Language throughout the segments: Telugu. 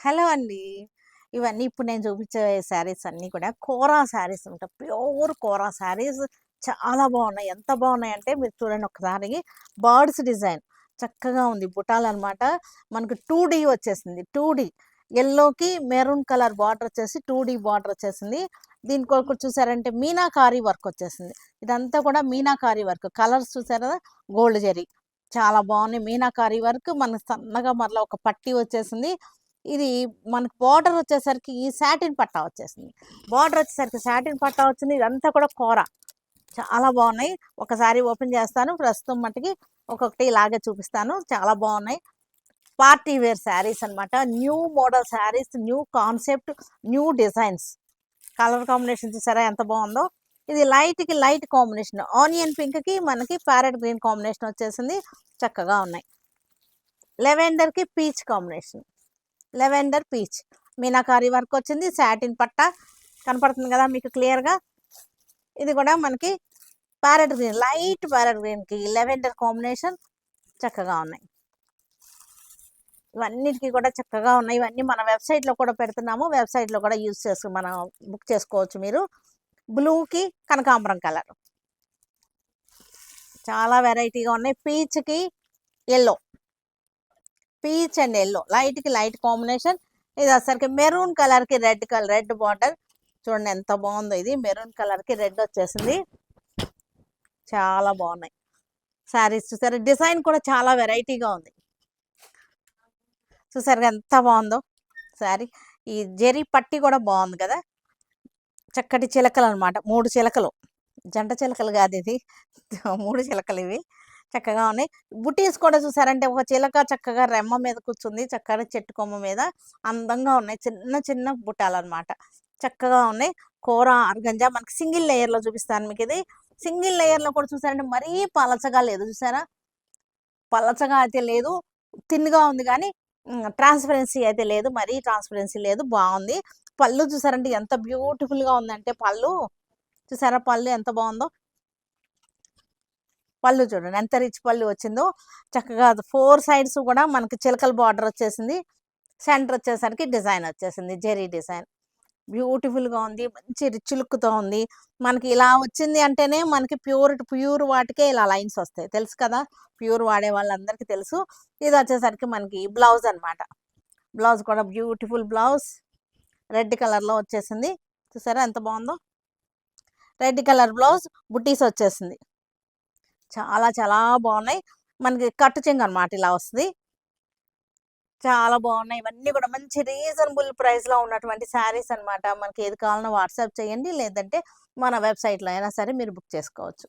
హలో అండి. ఇవన్నీ ఇప్పుడు నేను చూపించే శారీస్ అన్నీ కూడా కోరా శారీస్ అంట. ప్యూర్ కోరా శారీస్ చాలా బాగున్నాయి. ఎంత బాగున్నాయంటే మీరు చూడండి ఒకసారి. బర్డ్స్ డిజైన్ చక్కగా ఉంది. బుటాలనమాట. మనకు 2D వచ్చేసింది. 2D యెల్లోకి మెరూన్ కలర్ బార్డర్ వచ్చేసి 2D బార్డర్ వచ్చేసింది. దీనికి ఒకటి చూసారంటే మీనాకారి వర్క్ వచ్చేసింది. ఇదంతా కూడా మీనాకారి వర్క్. కలర్స్ చూసారా? గోల్డ్ జరీ చాలా బాగున్నాయి. మీనాకారి వర్క్ మనకు సన్నగా మరలా ఒక పట్టీ వచ్చేసింది. ఇది మనకు బార్డర్ వచ్చేసరికి ఈ సాటిన్ పట్టా వచ్చేసింది. బార్డర్ వచ్చేసరికి సాటిన్ పట్టా వచ్చింది. ఇదంతా కూడా కూర చాలా బాగున్నాయి. ఒకసారి ఓపెన్ చేస్తాను. ప్రస్తుతం మట్టుకి ఒక్కొక్కటి ఇలాగే చూపిస్తాను. చాలా బాగున్నాయి. పార్టీ వేర్ శారీస్ అనమాట. New model saris, new concept, new designs. Colour combination చూసారా ఎంత బాగుందో. ఇది లైట్కి లైట్ కాంబినేషన్. ఆనియన్ పింక్కి మనకి ప్యారెట్ గ్రీన్ కాంబినేషన్ వచ్చేసింది. చక్కగా ఉన్నాయి. లెవెండర్కి peach combination. Lavender peach meenakari work వచ్చింది. సాటిన్ పట్ట కనపడుతుంది కదా మీకు క్లియర్గా. ఇది కూడా మనకి ప్యారెట్ గ్రీన్, లైట్ ప్యారెట్ గ్రీన్కి లెవెండర్ కాంబినేషన్ చక్కగా ఉన్నాయి. ఇవన్నిటికీ కూడా చక్కగా ఉన్నాయి. ఇవన్నీ మన వెబ్సైట్లో కూడా పెడుతున్నాము. వెబ్సైట్లో కూడా యూజ్ చేసి మనం బుక్ చేసుకోవచ్చు మీరు. బ్లూకి కనకాంబరం కలర్ చాలా వెరైటీగా ఉన్నాయి. పీచ్కి ఎల్లో, పీచ్ అండ్ ఎల్లో లైట్కి లైట్ కాంబినేషన్. ఇది వచ్చరికి మెరూన్ కలర్కి రెడ్ కలర్, రెడ్ బార్డర్ చూడండి ఎంత బాగుందో. ఇది మెరూన్ కలర్కి రెడ్ వచ్చేసింది. చాలా బాగున్నాయి శారీస్. చూసారు డిజైన్ కూడా చాలా వెరైటీగా ఉంది. చూసారు ఎంత బాగుందో శారీ. ఈ జెరీ పట్టి కూడా బాగుంది కదా. చక్కటి చిలకలు అనమాట. 3 చిలకలు, జంట చిలకలు కాదు ఇది, 3 చిలకలు ఇవి చక్కగా ఉన్నాయి. బుటీస్ కూడా చూసారంటే ఒక చిలక చక్కగా రెమ్మ మీద కూర్చుంది. చక్కగా చెట్టు కొమ్మ మీద అందంగా ఉన్నాయి. చిన్న చిన్న బుట్టాలు అనమాట. చక్కగా ఉన్నాయి. కూర ఆర్గంజా మనకి సింగిల్ లేయర్లో చూపిస్తాను మీకు. ఇది సింగిల్ లేయర్లో కూడా చూసారంటే మరీ పలచగా లేదు. చూసారా? పలచగా అయితే లేదు, తిన్గా ఉంది. కానీ ట్రాన్స్పరెన్సీ అయితే లేదు, మరీ ట్రాన్స్పరెన్సీ లేదు. బాగుంది. పళ్ళు చూసారంటే ఎంత బ్యూటిఫుల్గా ఉందంటే పళ్ళు చూసారా? పళ్ళు ఎంత బాగుందో. పళ్ళు చూడండి ఎంత రిచ్ పళ్ళు వచ్చిందో. చక్కగా 4 సైడ్స్ కూడా మనకి చిలకల బార్డర్ వచ్చేసింది. సెంటర్ వచ్చేసరికి డిజైన్ వచ్చేసింది, జెరీ డిజైన్. బ్యూటిఫుల్గా ఉంది. మంచి రిచ్ లుక్తో ఉంది. మనకి ఇలా వచ్చింది అంటేనే మనకి ప్యూర్ వాటికే ఇలా లైన్స్ వస్తాయి, తెలుసు కదా. ప్యూర్ వాడే వాళ్ళందరికీ తెలుసు. ఇది వచ్చేసరికి మనకి బ్లౌజ్ అనమాట. బ్లౌజ్ కూడా బ్యూటిఫుల్ బ్లౌజ్. రెడ్ కలర్లో వచ్చేసింది. చూసారా ఎంత బాగుందో. రెడ్ కలర్ బ్లౌజ్, బుట్టీస్ వచ్చేసింది. చాలా చాలా బాగున్నాయి. మనకి కట్టు చెంగు అనమాట ఇలా వస్తుంది. చాలా బాగున్నాయి. ఇవన్నీ కూడా మంచి రీజనబుల్ ప్రైస్లో ఉన్నటువంటి శారీస్ అనమాట. మనకి ఏది కావాలన్నా వాట్సాప్ చేయండి, లేదంటే మన వెబ్సైట్లో అయినా సరే మీరు బుక్ చేసుకోవచ్చు.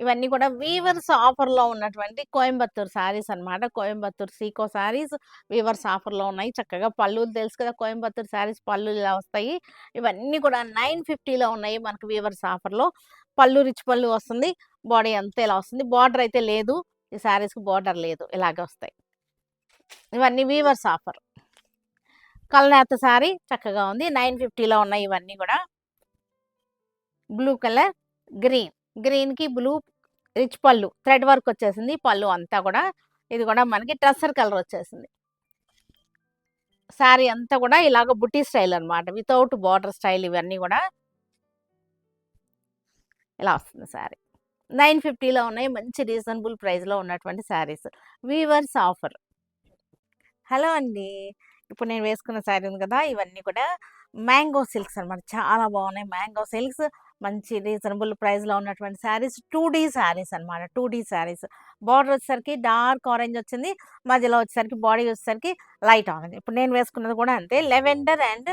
ఇవన్నీ కూడా వీవర్స్ ఆఫర్లో ఉన్నటువంటి కోయంబత్తూర్ శారీస్ అనమాట. కోయంబత్తూర్ సీకో శారీస్ వీవర్స్ ఆఫర్లో ఉన్నాయి. చక్కగా పళ్ళులు తెలుసు కదా, కోయంబత్తూర్ శారీస్ పళ్ళు ఇలా వస్తాయి. ఇవన్నీ కూడా 950లో ఉన్నాయి మనకి వీవర్స్ ఆఫర్లో. పళ్ళు రిచ్ పళ్ళు వస్తుంది. బాడీ అంతా ఇలా వస్తుంది. బార్డర్ అయితే లేదు, ఈ శారీస్కి బార్డర్ లేదు, ఇలాగే వస్తాయి. ఇవన్నీ వీవర్స్ ఆఫర్. కల్నేత శారీ చక్కగా ఉంది. 950లో ఉన్నాయి ఇవన్నీ కూడా. బ్లూ కలర్, గ్రీన్, గ్రీన్కి బ్లూ రిచ్ పళ్ళు, థ్రెడ్ వర్క్ వచ్చేసింది పళ్ళు అంతా కూడా. ఇది కూడా మనకి టస్సర్ కలర్ వచ్చేసింది. శారీ అంతా కూడా ఇలాగ బుట్టి స్టైల్ అనమాట, వితౌట్ బార్డర్ స్టైల్. ఇవన్నీ కూడా ఇలా వస్తుంది శారీ. 950లో ఉన్నాయి. మంచి రీజనబుల్ ప్రైస్లో ఉన్నటువంటి శారీస్. Weavers offer. హలో అండి. ఇప్పుడు నేను వేసుకున్న శారీ ఉంది కదా, ఇవన్నీ కూడా మ్యాంగో సిల్క్స్ అనమాట. చాలా బాగున్నాయి. మ్యాంగో సిల్క్స్ మంచి రీజనబుల్ ప్రైస్లో ఉన్నటువంటి శారీస్. 2D శారీస్ అనమాట. 2D శారీస్. బార్డర్ వచ్చేసరికి డార్క్ ఆరెంజ్ వచ్చింది. మధ్యలో వచ్చేసరికి బాడీ వచ్చేసరికి లైట్ ఆరెంజ్. ఇప్పుడు నేను వేసుకున్నది కూడా అంతే, లెవెండర్ అండ్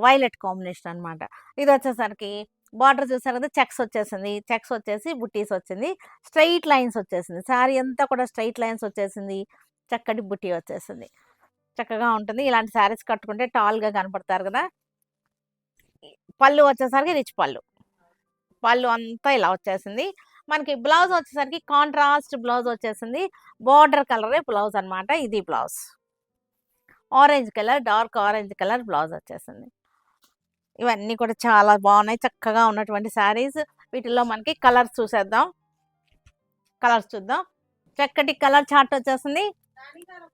వైలెట్ కాంబినేషన్ అనమాట. ఇది వచ్చేసరికి బార్డర్ చూసారు కదా, చెక్స్ వచ్చేసింది. చెక్స్ వచ్చేసి బుట్టీస్ వచ్చింది. స్ట్రైట్ లైన్స్ వచ్చేసింది. శారీ అంతా కూడా స్ట్రైట్ లైన్స్ వచ్చేసింది. చక్కటి బుట్టి వచ్చేసింది. చక్కగా ఉంటుంది. ఇలాంటి శారీస్ కట్టుకుంటే టాల్గా కనపడతారు కదా. పళ్ళు వచ్చేసరికి రిచ్ పళ్ళు. పళ్ళు అంతా ఇలా వచ్చేసింది. మనకి బ్లౌజ్ వచ్చేసరికి కాంట్రాస్ట్ బ్లౌజ్ వచ్చేసింది. బార్డర్ కలరే బ్లౌజ్ అనమాట. ఇది blouse orange colour, dark orange colour blouse వచ్చేసింది. ఇవన్నీ కూడా చాలా బాగున్నాయి. చక్కగా ఉన్నటువంటి శారీస్. వీటిల్లో మనకి కలర్స్ చూసేద్దాం. కలర్స్ చూద్దాం. చక్కటి కలర్ చార్ట్ వచ్చేసింది.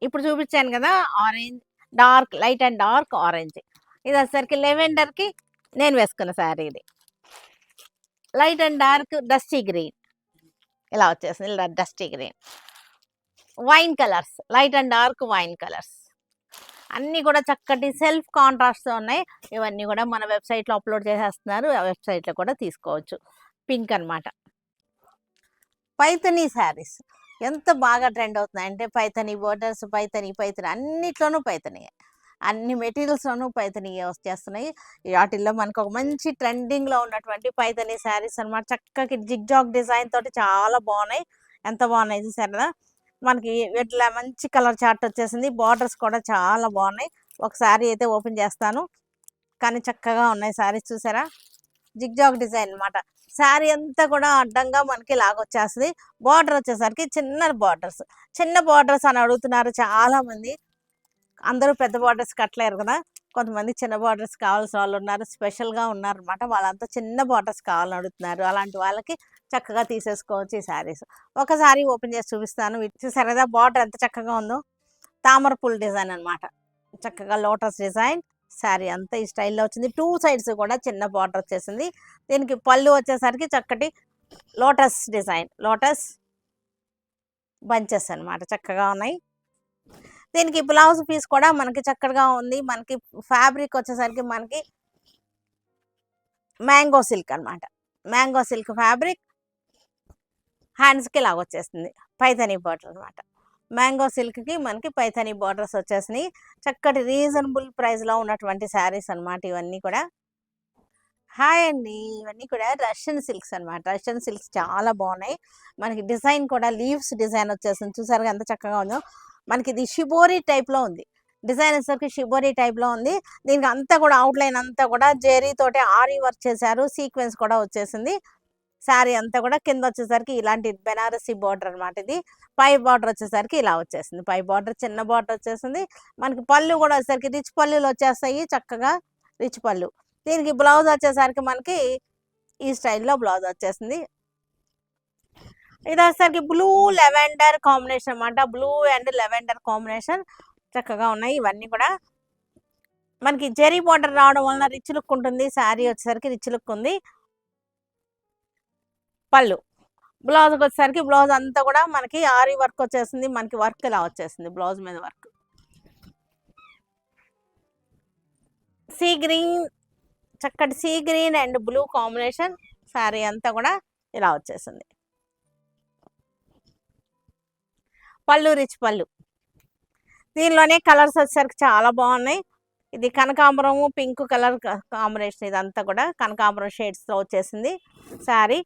ఇప్పుడు చూపించాను కదా, orange, dark light and dark orange. ఇది వచ్చేసరికి లెవెండర్కి నేను వేసుకున్న శారీ. ఇది light and dark dusty green ఇలా వచ్చేసింది. ఇలా dusty green, wine colours, light and dark wine colours అన్నీ కూడా చక్కటి సెల్ఫ్ కాంట్రాస్ట్తో ఉన్నాయి. ఇవన్నీ కూడా మన వెబ్సైట్లో అప్లోడ్ చేసేస్తున్నారు. ఆ వెబ్సైట్లో కూడా తీసుకోవచ్చు. పింక్ అనమాట. పైథనీ శారీస్ ఎంత బాగా ట్రెండ్ అవుతున్నాయి అంటే పైథనీ బోర్డర్స్, పైథనీ అన్నిట్లోనూ పైథనీ, అన్ని మెటీరియల్స్లోనూ పైథనీ వచ్చేస్తున్నాయి. వాటిల్లో మనకు ఒక మంచి ట్రెండింగ్లో ఉన్నటువంటి పైథనీ శారీస్ అనమాట. చక్కకి జిగ్జాగ్ డిజైన్ తోటి చాలా బాగున్నాయి. ఎంత బాగున్నాయి చూసారా. మనకి ఇట్లా మంచి కలర్ చార్ట్ వచ్చేసింది. బార్డర్స్ కూడా చాలా బాగున్నాయి. ఒక శారీ అయితే ఓపెన్ చేస్తాను, కానీ చక్కగా ఉన్నాయి శారీస్ చూసారా. జిగ్జాగ్ డిజైన్ అనమాట. శారీ అంతా కూడా అడ్డంగా మనకి లాగొచ్చేస్తుంది. బార్డర్ వచ్చేసరికి చిన్న బార్డర్స్ అని అడుగుతున్నారు చాలా మంది. అందరూ పెద్ద బార్డర్స్ కట్టలేరు కదా, కొంతమంది చిన్న బార్డర్స్ కావాల్సిన వాళ్ళు ఉన్నారు, స్పెషల్గా ఉన్నారు అనమాట. వాళ్ళంతా చిన్న బార్డర్స్ కావాలని అడుగుతున్నారు. అలాంటి వాళ్ళకి చక్కగా తీసేసుకోవచ్చు ఈ శారీస్. ఒక శారీ ఓపెన్ చేసి చూపిస్తాను. చూసారు కదా బార్డర్ ఎంత చక్కగా ఉందో. తామర పూల డిజైన్ అనమాట. చక్కగా లోటస్ డిజైన్ శారీ అంతా ఈ స్టైల్లో వచ్చింది. 2 సైడ్స్ కూడా చిన్న బార్డర్ వచ్చేసింది. దీనికి పళ్ళు వచ్చేసరికి చక్కటి లోటస్ డిజైన్, లోటస్ బంచెస్ అనమాట. చక్కగా ఉన్నాయి. దీనికి బ్లౌజ్ పీస్ కూడా మనకి చక్కగా ఉంది. మనకి ఫ్యాబ్రిక్ వచ్చేసరికి మనకి మ్యాంగో సిల్క్ అనమాట. మ్యాంగో సిల్క్ ఫ్యాబ్రిక్, హ్యాండ్స్కి లాగా వచ్చేస్తుంది. పైథనీ బార్డర్ అనమాట. మ్యాంగో సిల్క్కి మనకి పైథనీ బార్డర్స్ వచ్చేసినాయి. చక్కటి రీజనబుల్ ప్రైస్లో ఉన్నటువంటి శారీస్ అనమాట ఇవన్నీ కూడా. హాయ్ అండి. ఇవన్నీ కూడా రష్యన్ సిల్క్స్ అనమాట. రష్యన్ సిల్క్స్ చాలా బాగున్నాయి. మనకి డిజైన్ కూడా లీవ్స్ డిజైన్ వచ్చేసింది. చూసారుగా ఎంత చక్కగా ఉందో. మనకి ఇది షిబోరి టైప్లో ఉంది. డిజైన్ వచ్చేసరికి షిబోరి టైప్లో ఉంది. దీనికి అంతా కూడా అవుట్లైన్ అంతా కూడా జెరీ తోటి ఆరీ వర్క్ చేశారు. సీక్వెన్స్ కూడా వచ్చేసింది. శారీ అంతా కూడా కింద వచ్చేసరికి ఇలాంటి బెనారసీ బార్డర్ అనమాట. ఇది పై బార్డర్ వచ్చేసరికి ఇలా వచ్చేసింది. పై బార్డర్ చిన్న బార్డర్ వచ్చేసింది. మనకి పళ్ళు కూడా వచ్చేసరికి రిచ్ పళ్ళులు వచ్చేస్తాయి. చక్కగా రిచ్ పళ్ళు. దీనికి బ్లౌజ్ వచ్చేసరికి మనకి ఈ స్టైల్లో బ్లౌజ్ వచ్చేసింది. ఇది వచ్చేసరికి బ్లూ లెవెండర్ కాంబినేషన్ అనమాట. బ్లూ అండ్ లెవెండర్ కాంబినేషన్ చక్కగా ఉన్నాయి. ఇవన్నీ కూడా మనకి జెరీ బార్డర్ రావడం వలన రిచ్ లుక్ ఉంటుంది. శారీ వచ్చేసరికి రిచ్ లుక్ ఉంది. పళ్ళు, బ్లౌజ్కి వచ్చేసరికి బ్లౌజ్ అంతా కూడా మనకి ఆరీ వర్క్ వచ్చేసింది. మనకి వర్క్ ఇలా వచ్చేసింది బ్లౌజ్ మీద వర్క్. సీ గ్రీన్, చక్కటి sea green and blue combination sari అంతా కూడా ఇలా వచ్చేసింది. పళ్ళు రిచ్ పళ్ళు. దీనిలోనే కలర్స్ వచ్చేసరికి చాలా బాగున్నాయి. ఇది కనకాంబరము పింక్ కలర్ కాంబినేషన్. ఇదంతా కూడా కనకాంబరం షేడ్స్తో వచ్చేసింది శారీ.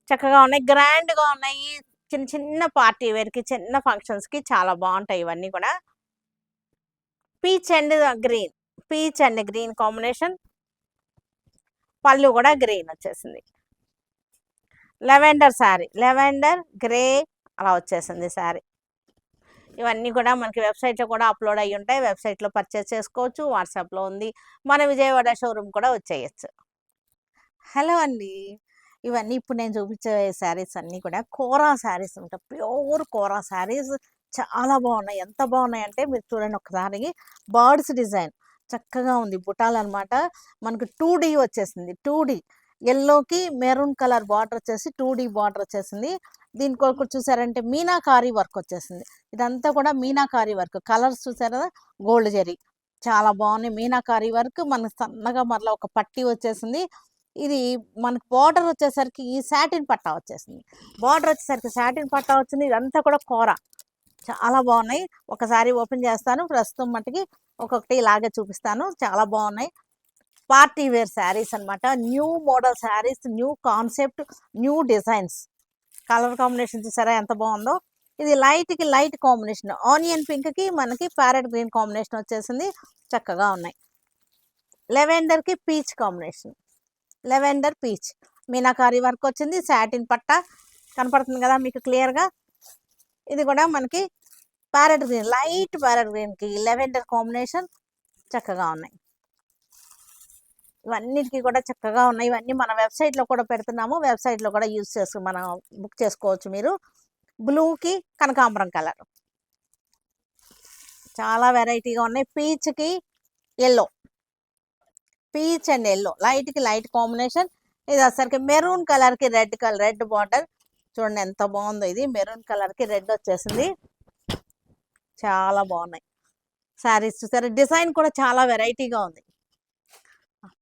చక్కగా ఉన్నాయి, గ్రాండ్గా ఉన్నాయి. చిన్న చిన్న పార్టీ వేర్కి, చిన్న ఫంక్షన్స్కి చాలా బాగుంటాయి ఇవన్నీ కూడా. Peach and green combination. పళ్ళు కూడా గ్రీన్ వచ్చేసింది. లెవెండర్ శారీ, లెవెండర్ గ్రే అలా వచ్చేసింది శారీ. ఇవన్నీ కూడా మనకి వెబ్సైట్లో కూడా అప్లోడ్ అయ్యి ఉంటాయి. వెబ్సైట్లో పర్చేస్ చేసుకోవచ్చు. వాట్సాప్లో ఉంది. మన విజయవాడ షోరూమ్ కూడా వచ్చేయచ్చు. హలో అండి. ఇవన్నీ ఇప్పుడు నేను చూపించే శారీస్ అన్నీ కూడా కోరా శారీస్ ఉంటాయి. ప్యూర్ కోరా శారీస్ చాలా బాగున్నాయి. ఎంత బాగున్నాయి అంటే మీరు చూడండి ఒకసారి. బర్డ్స్ డిజైన్ చక్కగా ఉంది. బుటాలు అనమాట. మనకు 2D వచ్చేసింది. 2D ఎల్లోకి మెరూన్ కలర్ బార్డర్ వచ్చేసి 2D బార్డర్ వచ్చేసింది. దీనికి ఒకటి చూసారంటే మీనాకారి వర్క్ వచ్చేసింది. ఇదంతా కూడా మీనాకారి వర్క్. కలర్స్ చూసారా, గోల్డ్ జరీ చాలా బాగున్నాయి. మీనాకారి వర్క్ మనకు సన్నగా మరలా ఒక పట్టీ వచ్చేసింది. ఇది మనకు బార్డర్ వచ్చేసరికి ఈ సాటిన్ పట్టా వచ్చేసింది. బార్డర్ వచ్చేసరికి సాటిన్ పట్టా వచ్చింది. ఇదంతా కూడా కూర చాలా బాగున్నాయి. ఒకసారి ఓపెన్ చేస్తాను. ప్రస్తుతం మట్టుకి ఒక్కొక్కటి ఇలాగే చూపిస్తాను. చాలా బాగున్నాయి. పార్టీ వేర్ శారీస్ అనమాట. New model saris, new concept, new designs. Colour combination చూసారా ఎంత బాగుందో. ఇది లైట్కి లైట్ కాంబినేషన్. ఆనియన్ పింక్కి మనకి ప్యారెట్ గ్రీన్ కాంబినేషన్ వచ్చేసింది. చక్కగా ఉన్నాయి. లెవెండర్కి peach combination. Lavender peach meenakari work వచ్చింది. సాటిన్ పట్టా కనపడుతుంది కదా మీకు క్లియర్గా. ఇది కూడా మనకి ప్యారెట్ గ్రీన్, లైట్ ప్యారెట్ గ్రీన్కి లెవెండర్ కాంబినేషన్ చక్కగా ఉన్నాయి. ఇవన్నిటికీ కూడా చక్కగా ఉన్నాయి. ఇవన్నీ మన వెబ్సైట్లో కూడా పెడుతున్నాము. వెబ్సైట్లో కూడా మనం బుక్ చేసుకోవచ్చు మీరు. బ్లూకి కనకాంబరం కలర్, చాలా వెరైటీగా ఉన్నాయి. పీచ్కి ఎల్లో, పీచ్ అండ్ ఎల్లో, లైట్కి లైట్ కాంబినేషన్. ఇది వచ్చరికి మెరూన్ కలర్కి రెడ్ బార్డర్. చూడండి ఎంత బాగుందో, ఇది మెరూన్ కలర్కి రెడ్ వచ్చేసింది. చాలా బాగున్నాయి శారీస్. చూసారు డిజైన్ కూడా చాలా వెరైటీగా ఉంది.